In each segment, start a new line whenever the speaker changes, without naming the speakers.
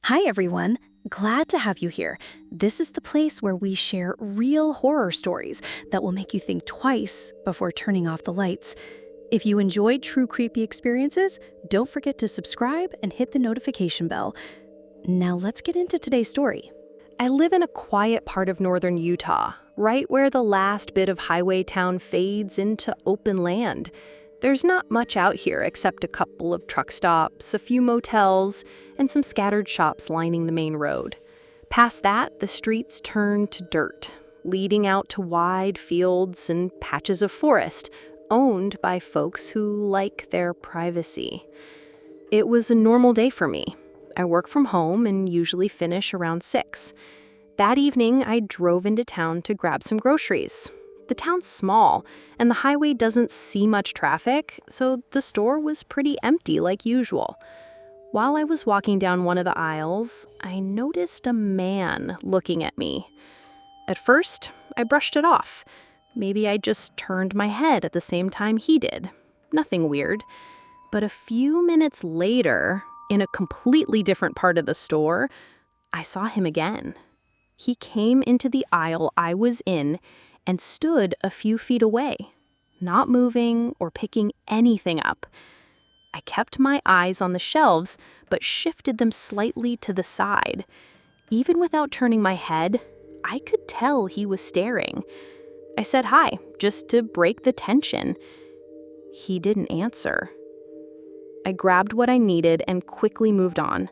Hi, everyone. Glad to have you here. This is the place where we share real horror stories that will make you think twice before turning off the lights. If you enjoyed true creepy experiences, don't forget to subscribe and hit the notification bell. Now let's get into today's story.
I live in a quiet part of northern Utah, right where the last bit of highway town fades into open land. There's not much out here except a couple of truck stops, a few motels, and some scattered shops lining the main road. Past that, the streets turn to dirt, leading out to wide fields and patches of forest, owned by folks who like their privacy. It was a normal day for me. I work from home and usually finish around 6. That evening, I drove into town to grab some groceries. The town's small, and the highway doesn't see much traffic, so the store was pretty empty like usual. While I was walking down one of the aisles, I noticed a man looking at me. At first, I brushed it off. Maybe I just turned my head at the same time he did. Nothing weird. But a few minutes later, in a completely different part of the store, I saw him again. He came into the aisle I was in and stood a few feet away, not moving or picking anything up. I kept my eyes on the shelves, but shifted them slightly to the side. Even without turning my head, I could tell he was staring. I said hi, just to break the tension. He didn't answer. I grabbed what I needed and quickly moved on.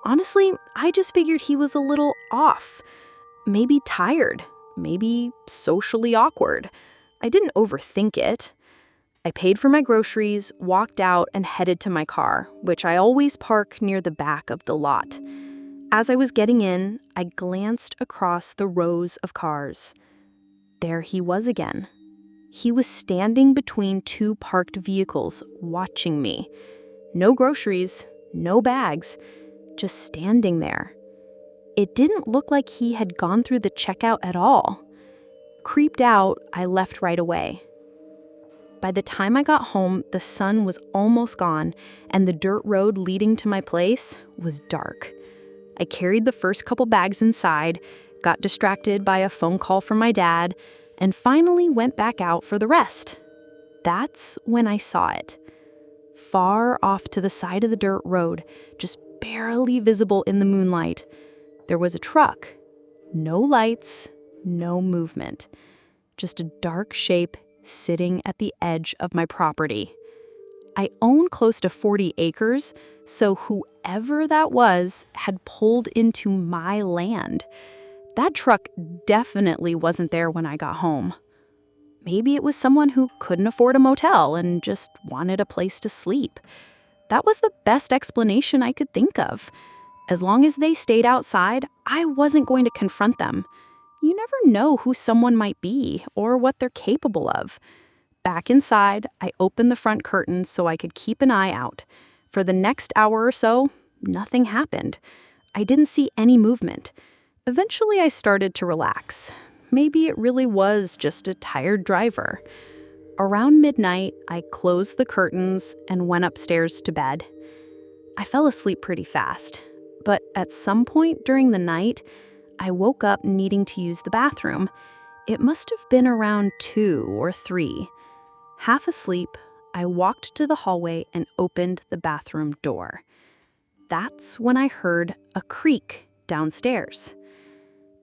Honestly, I just figured he was a little off. Maybe tired. Maybe socially awkward. I didn't overthink it. I paid for my groceries, walked out, and headed to my car, which I always park near the back of the lot. As I was getting in, I glanced across the rows of cars. There he was again. He was standing between 2 parked vehicles, watching me. No groceries, no bags, just standing there. It didn't look like he had gone through the checkout at all. Creeped out, I left right away. By the time I got home, the sun was almost gone, and the dirt road leading to my place was dark. I carried the first couple bags inside, got distracted by a phone call from my dad, and finally went back out for the rest. That's when I saw it. Far off to the side of the dirt road, just barely visible in the moonlight, there was a truck. No lights, no movement. Just a dark shape sitting at the edge of my property. I own close to 40 acres, so whoever that was had pulled into my land. That truck definitely wasn't there when I got home. Maybe it was someone who couldn't afford a motel and just wanted a place to sleep. That was the best explanation I could think of. As long as they stayed outside, I wasn't going to confront them. You never know who someone might be or what they're capable of. Back inside, I opened the front curtains so I could keep an eye out. For the next hour or so, nothing happened. I didn't see any movement. Eventually, I started to relax. Maybe it really was just a tired driver. Around midnight, I closed the curtains and went upstairs to bed. I fell asleep pretty fast, but at some point during the night, I woke up needing to use the bathroom. It must have been around 2 or 3. Half asleep, I walked to the hallway and opened the bathroom door. That's when I heard a creak downstairs.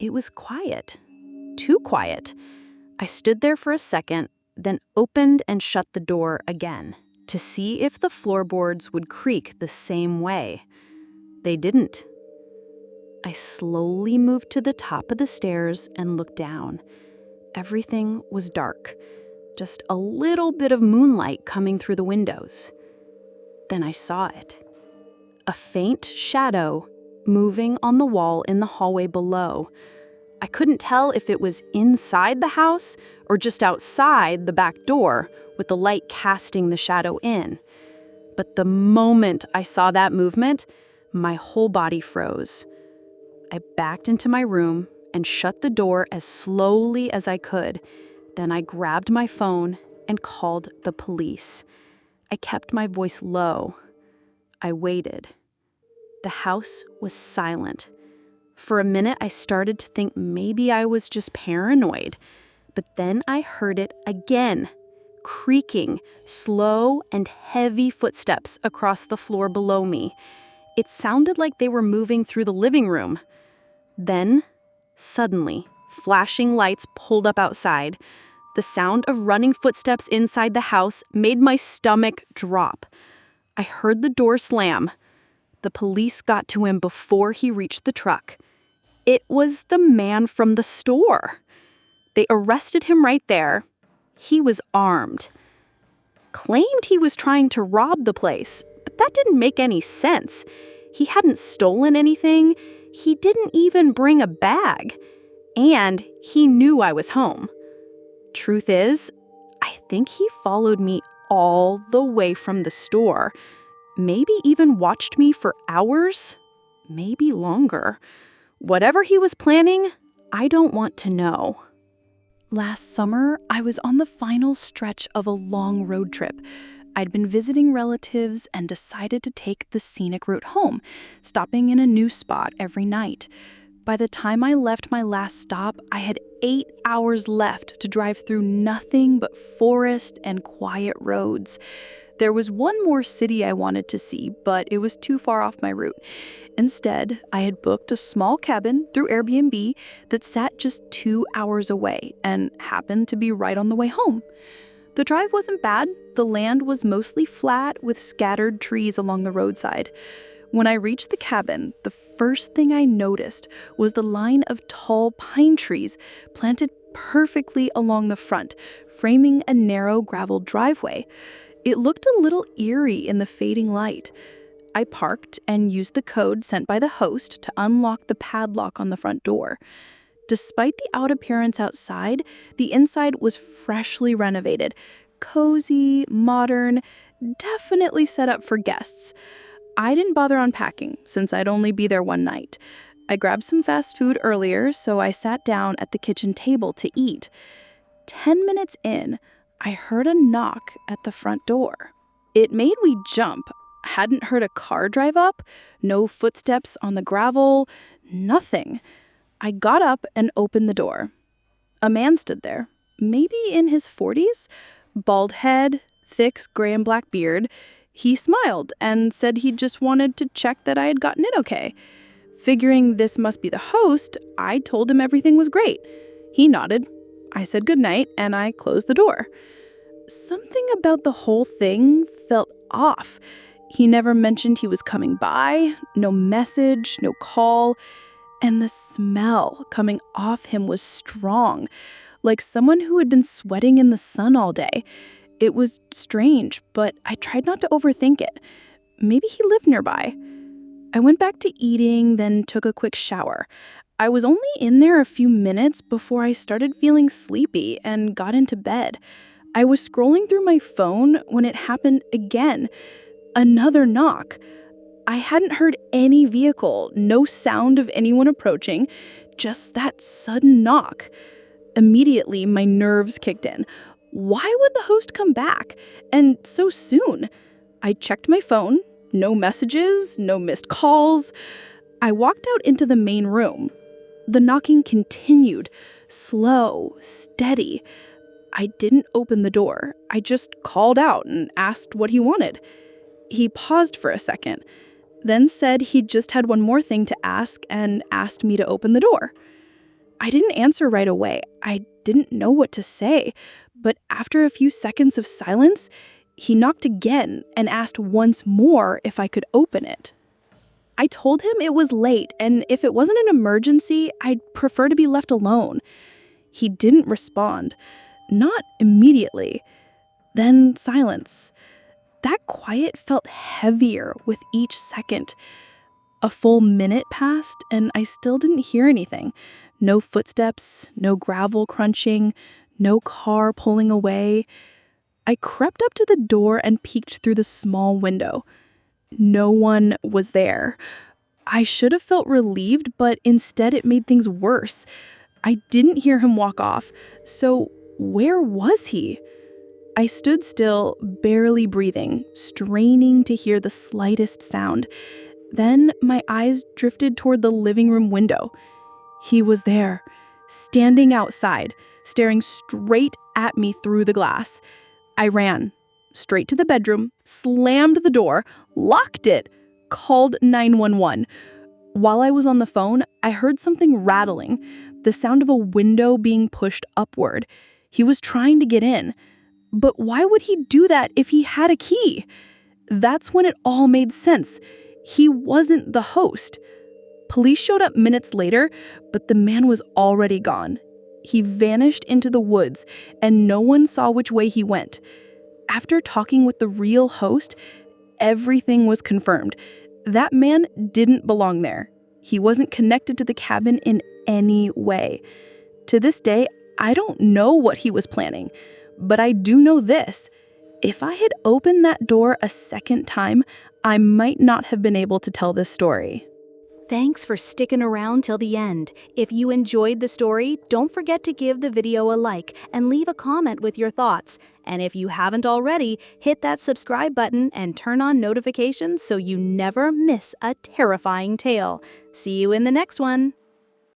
It was quiet. Too quiet. I stood there for a second, then opened and shut the door again to see if the floorboards would creak the same way. They didn't. I slowly moved to the top of the stairs and looked down. Everything was dark, just a little bit of moonlight coming through the windows. Then I saw it. A faint shadow moving on the wall in the hallway below. I couldn't tell if it was inside the house or just outside the back door, with the light casting the shadow in. But the moment I saw that movement, my whole body froze. I backed into my room and shut the door as slowly as I could. Then I grabbed my phone and called the police. I kept my voice low. I waited.
The house was silent. For a minute, I started to think maybe I was just paranoid. But then I heard it again. Creaking, slow and heavy footsteps across the floor below me. It sounded like they were moving through the living room. Then, suddenly, flashing lights pulled up outside. The sound of running footsteps inside the house made my stomach drop. I heard the door slam. The police got to him before he reached the truck. It was the man from the store. They arrested him right there. He was armed. Claimed he was trying to rob the place, but that didn't make any sense. He hadn't stolen anything. He didn't even bring a bag. And he knew I was home. Truth is, I think he followed me all the way from the store. Maybe even watched me for hours, maybe longer. Whatever he was planning, I don't want to know.
Last summer, I was on the final stretch of a long road trip. I'd been visiting relatives and decided to take the scenic route home, stopping in a new spot every night. By the time I left my last stop, I had 8 hours left to drive through nothing but forest and quiet roads. There was one more city I wanted to see, but it was too far off my route. Instead, I had booked a small cabin through Airbnb that sat just 2 hours away and happened to be right on the way home. The drive wasn't bad. The land was mostly flat with scattered trees along the roadside. When I reached the cabin, the first thing I noticed was the line of tall pine trees planted perfectly along the front, framing a narrow graveled driveway. It looked a little eerie in the fading light. I parked and used the code sent by the host to unlock the padlock on the front door. Despite the out appearance outside, the inside was freshly renovated, cozy, modern, definitely set up for guests. I didn't bother unpacking since I'd only be there one night. I grabbed some fast food earlier, so I sat down at the kitchen table to eat. 10 minutes in, I heard a knock at the front door. It made me jump. I hadn't heard a car drive up, no footsteps on the gravel, nothing. I got up and opened the door. A man stood there, maybe in his 40s, bald head, thick gray and black beard. He smiled and said he just wanted to check that I had gotten in okay. Figuring this must be the host, I told him everything was great. He nodded. I said goodnight and I closed the door. Something about the whole thing felt off. He never mentioned he was coming by, no message, no call, and the smell coming off him was strong, like someone who had been sweating in the sun all day. It was strange, but I tried not to overthink it. Maybe he lived nearby. I went back to eating, then took a quick shower. I was only in there a few minutes before I started feeling sleepy and got into bed. I was scrolling through my phone when it happened again. Another knock. I hadn't heard any vehicle, no sound of anyone approaching, just that sudden knock. Immediately, my nerves kicked in. Why would the host come back? And so soon? I checked my phone. No messages, no missed calls. I walked out into the main room. The knocking continued, slow, steady. I didn't open the door. I just called out and asked what he wanted. He paused for a second, then said he just had one more thing to ask and asked me to open the door. I didn't answer right away. I didn't know what to say, but after a few seconds of silence, he knocked again and asked once more if I could open it. I told him it was late, and if it wasn't an emergency, I'd prefer to be left alone. He didn't respond. Not immediately. Then silence. That quiet felt heavier with each second. A full minute passed, and I still didn't hear anything. No footsteps, no gravel crunching, no car pulling away. I crept up to the door and peeked through the small window. No one was there. I should have felt relieved, but instead it made things worse. I didn't hear him walk off, so where was he? I stood still, barely breathing, straining to hear the slightest sound.
Then my eyes drifted toward the living room window. He was there, standing outside, staring straight at me through the glass. I ran straight to the bedroom, slammed the door, locked it, called 911. While I was on the phone, I heard something rattling, the sound of a window being pushed upward. He was trying to get in. But why would he do that if he had a key? That's when it all made sense. He wasn't the host. Police showed up minutes later, but the man was already gone. He vanished into the woods, and no one saw which way he went. After talking with the real host, everything was confirmed. That man didn't belong there. He wasn't connected to the cabin in any way. To this day, I don't know what he was planning, but I do know this. If I had opened that door a second time, I might not have been able to tell this story.
Thanks for sticking around till the end. If you enjoyed the story, don't forget to give the video a like and leave a comment with your thoughts. And if you haven't already, hit that subscribe button and turn on notifications so you never miss a terrifying tale. See you in the next one.